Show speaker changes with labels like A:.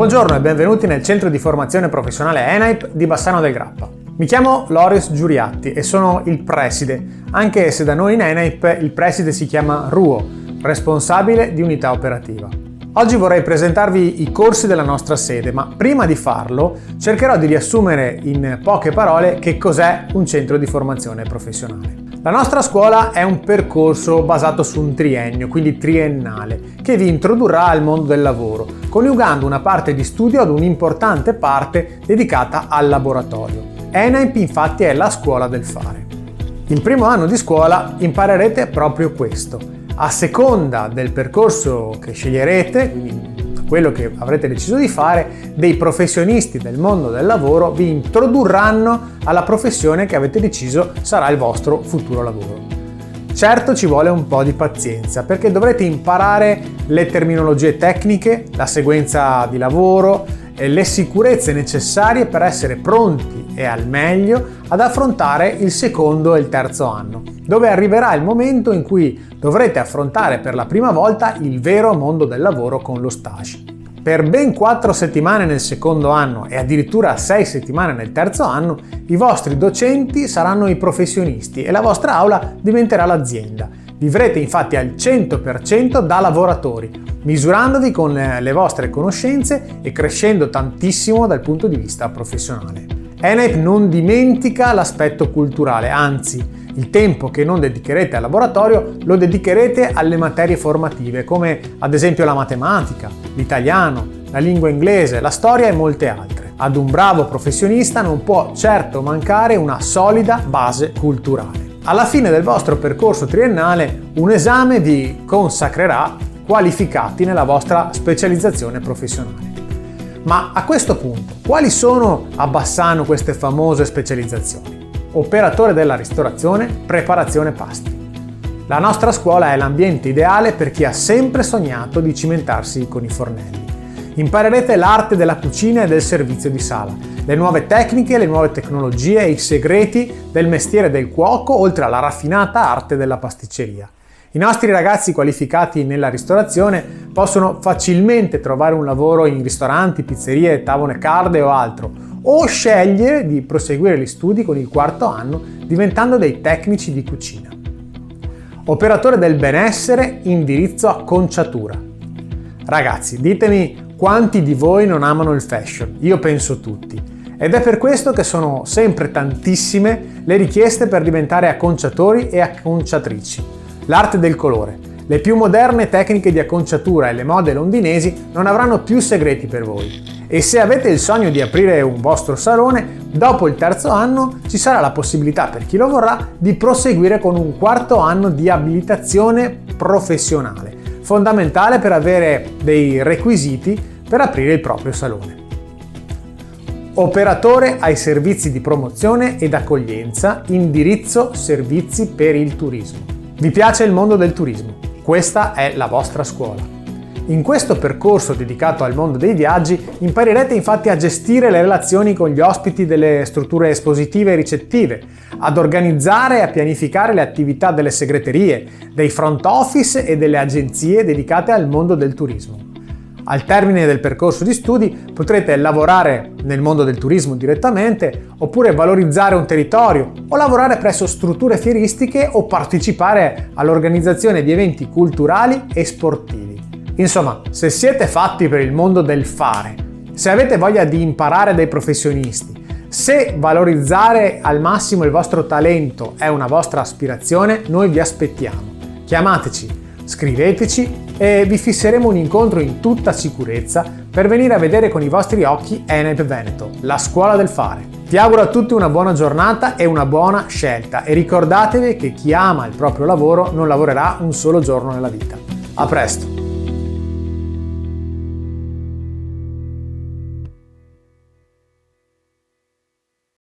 A: Buongiorno e benvenuti nel centro di formazione professionale ENAIP di Bassano del Grappa. Mi chiamo Loris Giuriatti e sono il preside, anche se da noi in ENAIP il preside si chiama RUO, responsabile di unità operativa. Oggi vorrei presentarvi i corsi della nostra sede, ma prima di farlo cercherò di riassumere in poche parole che cos'è un centro di formazione professionale. La nostra scuola è un percorso basato su un triennio, quindi triennale, che vi introdurrà al mondo del lavoro, coniugando una parte di studio ad un'importante parte dedicata al laboratorio. ENAIP infatti è la scuola del fare. Il primo anno di scuola imparerete proprio questo. A seconda del percorso che sceglierete, quindi quello che avrete deciso di fare, dei professionisti del mondo del lavoro vi introdurranno alla professione che avete deciso sarà il vostro futuro lavoro. Certo ci vuole un po' di pazienza perché dovrete imparare le terminologie tecniche, la sequenza di lavoro e le sicurezze necessarie per essere pronti e al meglio ad affrontare il secondo e il terzo anno, dove arriverà il momento in cui dovrete affrontare per la prima volta il vero mondo del lavoro con lo stage. Per ben 4 settimane nel secondo anno e addirittura 6 settimane nel terzo anno, i vostri docenti saranno i professionisti e la vostra aula diventerà l'azienda. Vivrete infatti al 100% da lavoratori, misurandovi con le vostre conoscenze e crescendo tantissimo dal punto di vista professionale. ENAIP non dimentica l'aspetto culturale, anzi, il tempo che non dedicherete al laboratorio lo dedicherete alle materie formative, come ad esempio la matematica, l'italiano, la lingua inglese, la storia e molte altre. Ad un bravo professionista non può certo mancare una solida base culturale. Alla fine del vostro percorso triennale, un esame vi consacrerà qualificati nella vostra specializzazione professionale. Ma a questo punto, quali sono a Bassano queste famose specializzazioni? Operatore della ristorazione, preparazione pasti. La nostra scuola è l'ambiente ideale per chi ha sempre sognato di cimentarsi con i fornelli. Imparerete l'arte della cucina e del servizio di sala, le nuove tecniche, le nuove tecnologie e i segreti del mestiere del cuoco, oltre alla raffinata arte della pasticceria. I nostri ragazzi qualificati nella ristorazione possono facilmente trovare un lavoro in ristoranti, pizzerie, tavole calde o altro, o scegliere di proseguire gli studi con il quarto anno diventando dei tecnici di cucina. Operatore del benessere, indirizzo acconciatura. Ragazzi, ditemi quanti di voi non amano il fashion? Io penso tutti. Ed è per questo che sono sempre tantissime le richieste per diventare acconciatori e acconciatrici. L'arte del colore. Le più moderne tecniche di acconciatura e le mode londinesi non avranno più segreti per voi. E se avete il sogno di aprire un vostro salone, dopo il terzo anno ci sarà la possibilità per chi lo vorrà di proseguire con un quarto anno di abilitazione professionale, fondamentale per avere dei requisiti per aprire il proprio salone. Operatore ai servizi di promozione ed accoglienza, indirizzo servizi per il turismo. Vi piace il mondo del turismo? Questa è la vostra scuola. In questo percorso dedicato al mondo dei viaggi imparerete infatti a gestire le relazioni con gli ospiti delle strutture espositive e ricettive, ad organizzare e a pianificare le attività delle segreterie, dei front office e delle agenzie dedicate al mondo del turismo. Al termine del percorso di studi potrete lavorare nel mondo del turismo direttamente, oppure valorizzare un territorio, o lavorare presso strutture fieristiche o partecipare all'organizzazione di eventi culturali e sportivi. Insomma, se siete fatti per il mondo del fare, se avete voglia di imparare dai professionisti, se valorizzare al massimo il vostro talento è una vostra aspirazione, noi vi aspettiamo. Chiamateci, scriveteci e vi fisseremo un incontro in tutta sicurezza per venire a vedere con i vostri occhi ENAIP Veneto, la scuola del fare. Ti auguro a tutti una buona giornata e una buona scelta e ricordatevi che chi ama il proprio lavoro non lavorerà un solo giorno nella vita. A presto!